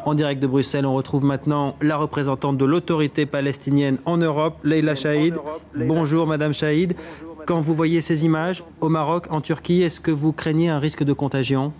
En direct de Bruxelles, on retrouve maintenant la représentante de l'autorité palestinienne en Europe, Leila Chaïd. Bonjour Madame Chaïd. Quand vous voyez ces images au Maroc, en Turquie, est-ce que vous craignez un risque de contagion?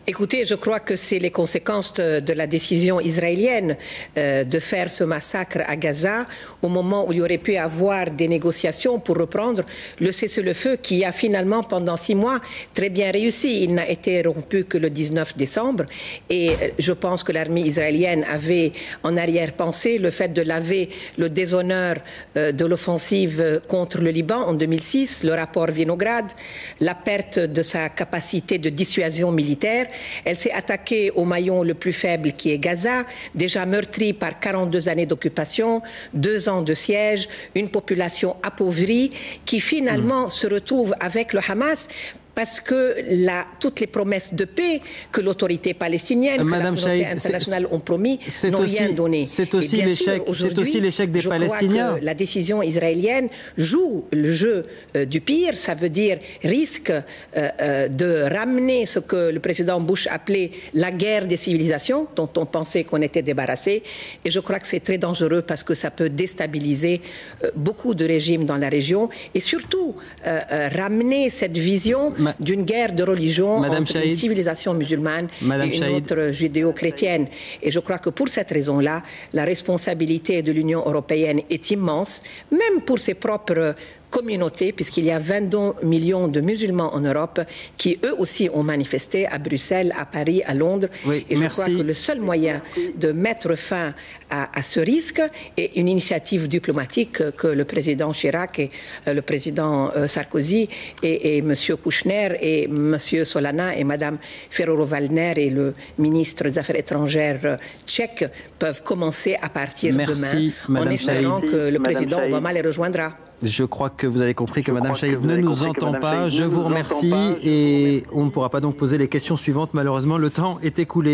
Écoutez, je crois que c'est les conséquences de la décision israélienne de faire ce massacre à Gaza au moment où il y aurait pu avoir des négociations pour reprendre le cessez-le-feu qui a finalement pendant 6 mois très bien réussi. Il n'a été rompu que le 19 décembre et je pense que l'armée israélienne avait en arrière-pensée le fait de laver le déshonneur de l'offensive contre le Liban en 2006, le rapport Vinograd, la perte de sa capacité de dissuasion militaire. Elle s'est attaquée au maillon le plus faible qui est Gaza, déjà meurtri par 42 années d'occupation, 2 ans de siège, une population appauvrie qui finalement se retrouve avec le Hamas parce que toutes les promesses de paix que l'autorité palestinienne, que la communauté internationale ont promis, n'ont rien donné. C'est aussi l'échec des Palestiniens. Crois que la décision israélienne joue le jeu du pire, ça veut dire risque de ramener ce que le président Bush appelait la guerre des civilisations, dont on pensait qu'on était débarrassé. Et je crois que c'est très dangereux parce que ça peut déstabiliser beaucoup de régimes dans la région et surtout ramener cette vision d'une guerre de religion entre une civilisation musulmane et une autre judéo-chrétienne. Et je crois que pour cette raison-là, la responsabilité de l'Union européenne est immense, même pour ses propres communautés, puisqu'il y a 22 millions de musulmans en Europe qui, eux aussi, ont manifesté à Bruxelles, à Paris, à Londres. Oui, et je crois que le seul moyen de mettre fin à ce risque est une initiative diplomatique que le président Chirac et le président Sarkozy et M. Kouchner et M. Solana et Mme Ferrero-Waldner et le ministre des Affaires étrangères tchèque peuvent commencer à partir demain, en espérant que le président Obama les rejoindra. Je crois que vous avez compris que Mme Chaïd ne nous entend pas. Je vous remercie et on ne pourra pas donc poser les questions suivantes. Malheureusement, le temps est écoulé.